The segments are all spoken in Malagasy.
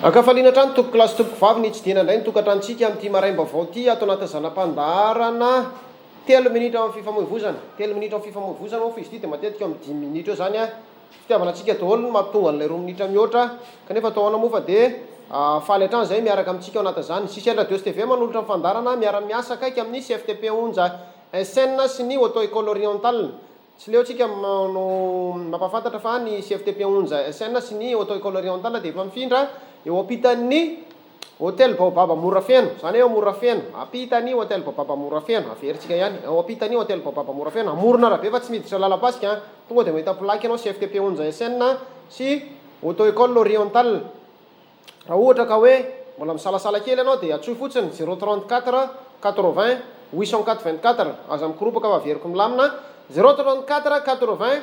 Akafaliana trano toko klasy toko vavy ny tsidina indray nitokatransika amin'ity maraim-baovao ity atao anaty zanam-pandarana 3 minitra amin'ny fifamoivoizana 3 minitra amin'ny fifamoivoizana ao fa izy ity dia matetika amin'ny 10 minitra eo zany a fitiavana antsika daholo no mampitonga an'ilay 2 minitra mihoatra kanefa atao ana moa fa dia faly hatrany zay miaraka amintsika ao anatin'izany sisy radio STV manolotra fandarana miara-miasa akaiky amin'ny CFTP onja SN sy ny auto école orientale tsy leo tsika mampafantatra fa ny CFTP onja SN sy ny auto école orientale dia efa mifindra eo ampitan'ny hôtel Baobab Morafeno zany hoe Morafeno ampitan'ny hôtel Baobab Morafeno averintsika ihany eo ampitan'ny hôtel Baobab Morafeno amorona rabe fa tsy miditra lalapasika tonga dia mahita plaque ianao CFTP onja SN sy auto école orientale raha ohatra ka hoe mbola misalasala kely ianao dia atsoy fotsiny 034 80 804 aza mikoropoka fa averiko milamina 034 80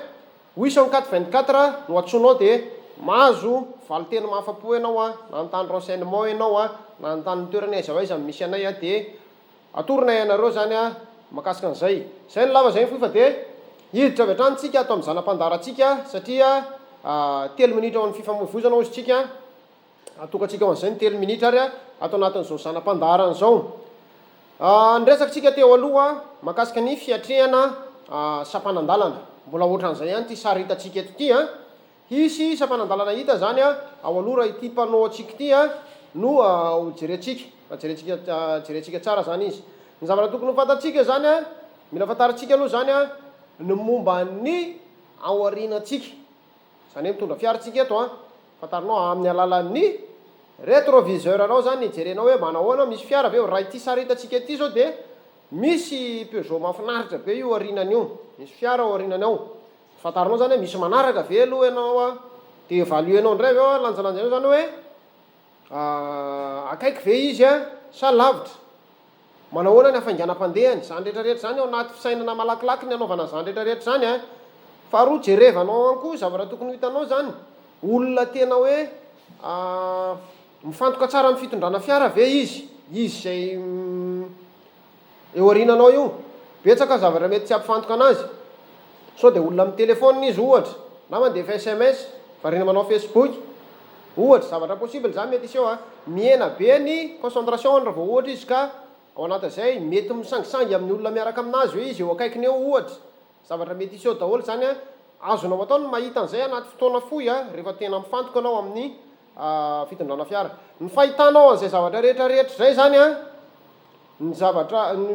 804 no atsoinao dia mahazo valiteny mahafa-po ianao a nanontany renseignement ianao a nanontany toerana aiza ho aiza misy anay a dia atoronay ianareo zany a makasika an'izay zay ny lava zay ny fofa dia hiditra avy hatranytsika atao amin'ny zanam-pandarantsika satria 3 minitra ao amin'ny fifamoivoizana ozy tsika atokantsika ao an'izay ny 3 minitra ary a atao anatin'izao zanam-pandarana zao nresakitsika teo aloha makasika ny fiatrehana sapanandalana mbola ohatran'izay ihany ty sary hitantsika eto ty a hisy sapanandalana hita zany a ao aloha raha ity mpanao atsika ity a no jerentsika tsara zany izy ny zavatra tokony ho fantatsika zany a mila fantarantsika aloha zany a ny momba ny aorianatsika zany hoe mitondra fiaratsika eto a fantarinao amin'ny alalan'ny rétroviseur anao zany jerenao hoe manao ahoana misy fiara aveo raha ity sary hitantsika ity zao dia misy Peugeot mahafinaritra be io aorianany io misy fiara ao aorianany ao fantarinao zany hoe misy manaraka ve aloha ianao a dia valuenao indray aveo a lanjalanja eo zany hoe akaiky ve izy a sa lavitra manao ahoana ny hafainganam-pandehany zany rehetrarehetra zany ao anaty fisainana malakilaky ny anaovana zany rehetrarehetra zany a faharoa jerevanao any koa zavatra tokony hitanao zany olona tena hoe mifantoka tsara amin'ny fitondrana fiara ve izy zay eo aoriananao io betsaka zavatra mety tsy ampifantoka anazy sao dia olona amin'ny telefônina izy ohatra na mandefa SMS variana manao Facebook ohatra zavatra possible zany mety isy eo a miena be ny concentration raha vao ohatra izy ka ao anatin'izay mety misangisangy amin'ny olona miaraka aminazy hoe izy eo akaikiny eo ohatra zavatra mety isy eo daholo zany a azonao atao no mahita an'izay anaty fotoana fohy a rehefa tena mifantoka anao amin'ny fitondrana fiara ny fahitanao an'izay zavatra rehetrarehetra zay zany a ny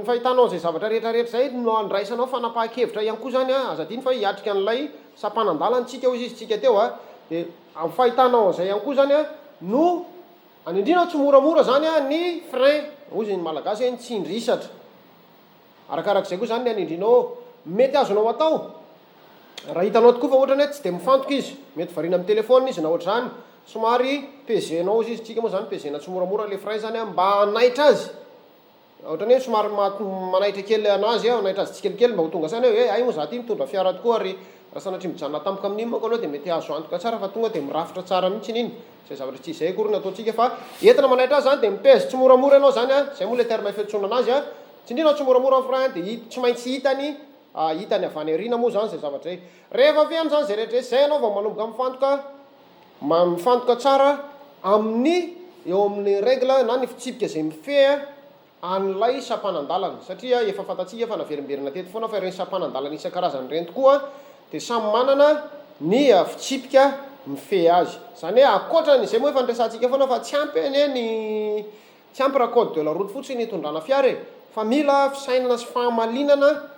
fahitanao an'izay zavatra rehetrarehetra zay no andraisanao fanapahan-kevitra ihany koa zany a azadiny fa hiatrika an'ilay sapanandalanytsika ozy izy tsika teo a dia amin'ny fahitanao an'izay ihany koa zany a no anindrinao tsy moramora zany a ny frein ozy ny malagasy hoe ny tsindrisatra arakarak'izay koa zany ny anindrinao mety azonao atao raha hitanao tokoa fa ohatrany hoe tsy dia mifantoka izy mety variana amin'ny telefônina izy na ohatr' zany somary pezenao ozy izy tsika moa zany pezena tsy moramora le frein zany a mba hanaitra azy ohatrany hoe somary manaitra kely anazy anaitra azy tsikelikely mba ho tonga sany hoe ay moa za ty mitondra fiara tokoa ary raha sanatria mijanona tampoka amin'iny manko aloha dia mety azo antoka tsara fa tonga dia mirafitra tsara mihitsy iny zay zavatra tsy izay akory ny ataontsika fa entina manaitra azy zany dia mipeze tsy moramora ianao zany a zay moa le terme fiantsona anazy a tsindrinao tsy moramora amin'ny frein dia tsy maintsy hitany avany aoriana moa zany zay zavatra zay rehefa avy amin'izany zay rehetra zay ianao vao manomboka mifantoka tsara amin'ny eo amin'ny règle na ny fitsipika zay mifehy an'ilay sapanandalana satria efa fantatsika fa naverimberina teto foana fa ireny sapanandalana isan-karazany ireny tokoa dia samy manana ny fitsipika mifehy azy zany hoe akoatran'izay moa efa nidresantsika foana fa tsy ampy raha code de la route fotsiny hitondrana fiara e fa mila fisainana sy fahamalinana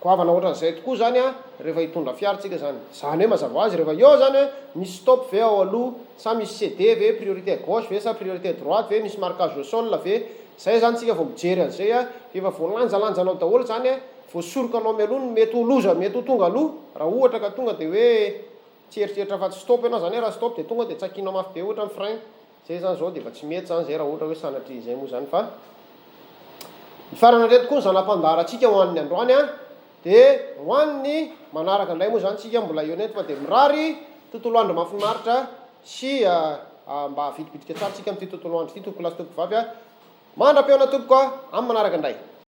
goavana ohatran'izay tokoa zany a rehefa hitondra fiaratsika zany hoe mazava azy rehefa eo zany hoe misy stop ve ao aloha sa misy CD ve priorité gauche ve sa priorité droite ve misy marquage au sol ve zay zany tsika vao mijery an'izay a efa voalanjalanjanao daholo zany a voasorokanao mialoha no mety ho loza mety ho tonga aloha raha ohatra ka tonga dia hoe tsy eritreritra fa tsy stop ianao zany hoe raha stop dia tonga dia tsakinao mafy be ohatra ny frein zay zany zao dia efa tsy mety zany zay raha ohatra hoe sanatria izay moa zany fa ny farana reto koa ny zanam-pandarantsika ho an'ny androany a dia hoan'ny manaraka indray moa zany tsika mbola eo neto fa dia mirary tontolo andro mahafinaritra sy mba vidibidiky tsara tsika amin'ity tontolo andro ity tompoko lasy tompoko vavy a mandra-peona tompoko a amin'ny manaraka indray